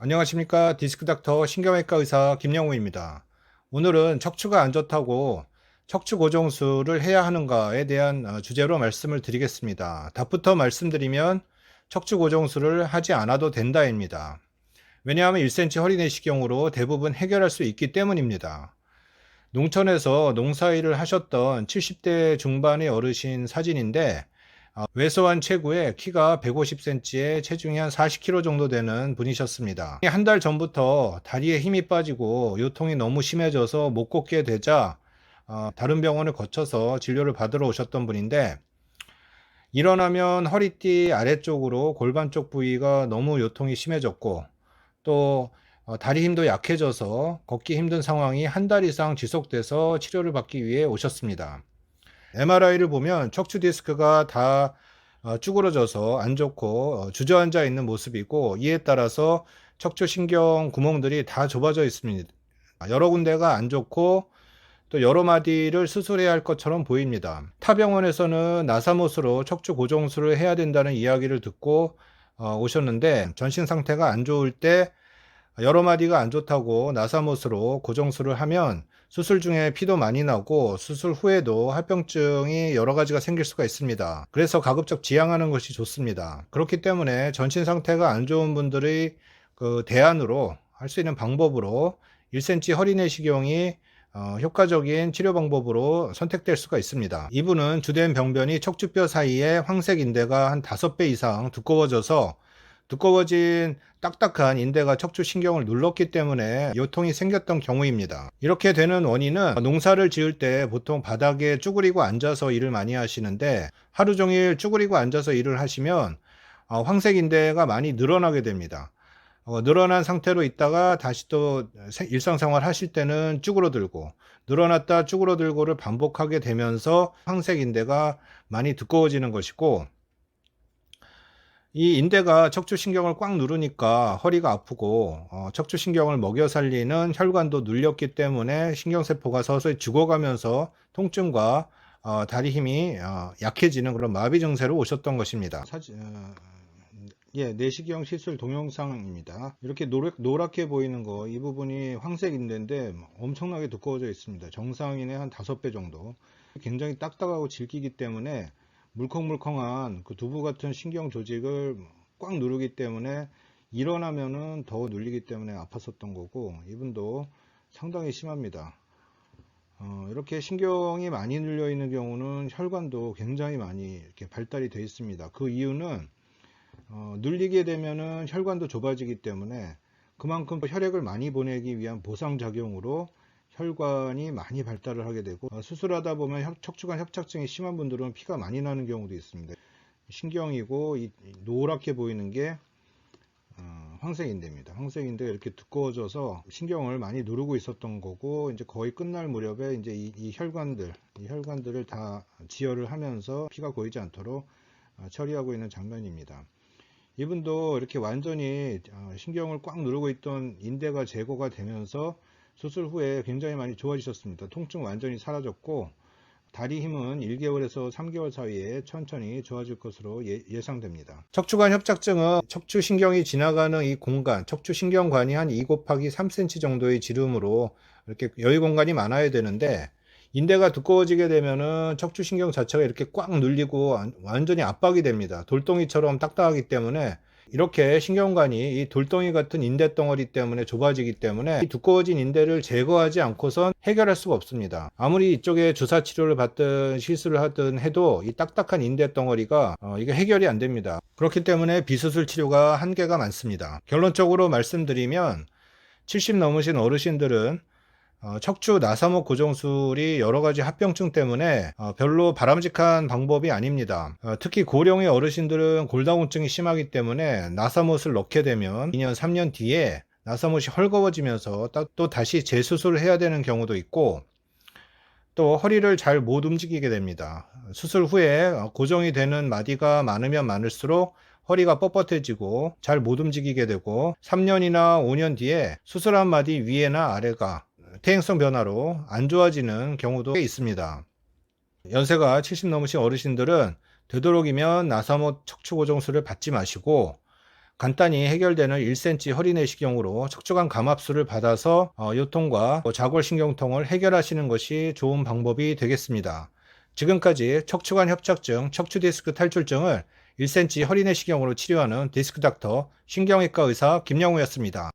안녕하십니까. 디스크닥터 신경외과 의사 김영우입니다. 오늘은 척추가 안 좋다고 척추 고정술을 해야 하는가에 대한 주제로 말씀을 드리겠습니다. 답부터 말씀드리면 척추 고정술을 하지 않아도 된다입니다. 왜냐하면 1cm 허리 내시경으로 대부분 해결할 수 있기 때문입니다. 농촌에서 농사일을 하셨던 70대 중반의 어르신 사진인데, 외소한 체구에 키가 150cm에 체중이 한 40kg 정도 되는 분이셨습니다. 한 달 전부터 다리에 힘이 빠지고 요통이 너무 심해져서 못 걷게 되자 다른 병원을 거쳐서 진료를 받으러 오셨던 분인데, 일어나면 허리띠 아래쪽으로 골반 쪽 부위가 너무 요통이 심해졌고, 또 다리 힘도 약해져서 걷기 힘든 상황이 한 달 이상 지속돼서 치료를 받기 위해 오셨습니다. MRI를 보면 척추 디스크가 다 쭈그러져서 안 좋고 주저앉아 있는 모습이고, 이에 따라서 척추 신경 구멍들이 다 좁아져 있습니다. 여러 군데가 안 좋고 또 여러 마디를 수술해야 할 것처럼 보입니다. 타 병원에서는 나사못으로 척추 고정술을 해야 된다는 이야기를 듣고 오셨는데, 전신 상태가 안 좋을 때 여러 마디가 안 좋다고 나사못으로 고정술을 하면 수술 중에 피도 많이 나고 수술 후에도 합병증이 여러 가지가 생길 수가 있습니다. 그래서 가급적 지양하는 것이 좋습니다. 그렇기 때문에 전신 상태가 안 좋은 분들의 그 대안으로 할 수 있는 방법으로 1cm 허리 내시경이 효과적인 치료 방법으로 선택될 수가 있습니다. 이분은 주된 병변이 척추뼈 사이에 황색 인대가 한 5배 이상 두꺼워져서, 두꺼워진 딱딱한 인대가 척추 신경을 눌렀기 때문에 요통이 생겼던 경우입니다. 이렇게 되는 원인은 농사를 지을 때 보통 바닥에 쭈그리고 앉아서 일을 많이 하시는데, 하루 종일 쭈그리고 앉아서 일을 하시면 황색 인대가 많이 늘어나게 됩니다. 늘어난 상태로 있다가 다시 또 일상생활 하실 때는 쭈그러들고, 늘어났다 쭈그러들고를 반복하게 되면서 황색 인대가 많이 두꺼워지는 것이고, 이 인대가 척추신경을 꽉 누르니까 허리가 아프고, 척추신경을 먹여 살리는 혈관도 눌렸기 때문에 신경세포가 서서히 죽어가면서 통증과 다리 힘이 약해지는 그런 마비 증세로 오셨던 것입니다. 내시경 시술 동영상입니다. 이렇게 노랗게 보이는 거, 이 부분이 황색 인대인데 엄청나게 두꺼워져 있습니다. 정상인의 한 5배 정도. 굉장히 딱딱하고 질기기 때문에 물컹물컹한 그 두부 같은 신경 조직을 꽉 누르기 때문에 일어나면은 더 눌리기 때문에 아팠었던 거고, 이분도 상당히 심합니다. 이렇게 신경이 많이 눌려 있는 경우는 혈관도 굉장히 많이 이렇게 발달이 되어 있습니다. 그 이유는 눌리게 되면은 혈관도 좁아지기 때문에 그만큼 혈액을 많이 보내기 위한 보상작용으로 혈관이 많이 발달을 하게 되고, 수술하다 보면 척추관 협착증이 심한 분들은 피가 많이 나는 경우도 있습니다. 신경이고 이 노랗게 보이는 게 황색인대입니다. 황색인대가 이렇게 두꺼워져서 신경을 많이 누르고 있었던 거고, 이제 거의 끝날 무렵에 이제 이 혈관들을 다 지혈을 하면서 피가 고이지 않도록 처리하고 있는 장면입니다. 이분도 이렇게 완전히 신경을 꽉 누르고 있던 인대가 제거가 되면서 수술 후에 굉장히 많이 좋아지셨습니다. 통증 완전히 사라졌고, 다리 힘은 1개월에서 3개월 사이에 천천히 좋아질 것으로 예상됩니다. 척추관 협착증은 척추신경이 지나가는 이 공간, 척추신경관이 한 2 곱하기 3cm 정도의 지름으로 이렇게 여유 공간이 많아야 되는데, 인대가 두꺼워지게 되면은 척추신경 자체가 이렇게 꽉 눌리고 완전히 압박이 됩니다. 돌덩이처럼 딱딱하기 때문에, 이렇게 신경관이 이 돌덩이 같은 인대 덩어리 때문에 좁아지기 때문에 이 두꺼워진 인대를 제거하지 않고선 해결할 수가 없습니다. 아무리 이쪽에 주사 치료를 받든 시술을 하든 해도 이 딱딱한 인대 덩어리가 이게 해결이 안 됩니다. 그렇기 때문에 비수술 치료가 한계가 많습니다. 결론적으로 말씀드리면 70 넘으신 어르신들은 척추 나사목 고정술이 여러 가지 합병증 때문에 별로 바람직한 방법이 아닙니다. 특히 고령의 어르신들은 골다공증이 심하기 때문에 나사못을 넣게 되면 2년, 3년 뒤에 나사못이 헐거워지면서 또 다시 재수술을 해야 되는 경우도 있고, 또 허리를 잘 못 움직이게 됩니다. 수술 후에 고정이 되는 마디가 많으면 많을수록 허리가 뻣뻣해지고 잘 못 움직이게 되고, 3년이나 5년 뒤에 수술한 마디 위에나 아래가 퇴행성 변화로 안 좋아지는 경우도 있습니다. 연세가 70 넘으신 어르신들은 되도록이면 나사못 척추 고정술을 받지 마시고, 간단히 해결되는 1cm 허리 내시경으로 척추관 감압수를 받아서 요통과 좌골신경통을 해결하시는 것이 좋은 방법이 되겠습니다. 지금까지 척추관 협착증, 척추디스크 탈출증을 1cm 허리 내시경으로 치료하는 디스크 닥터 신경외과 의사 김영우였습니다.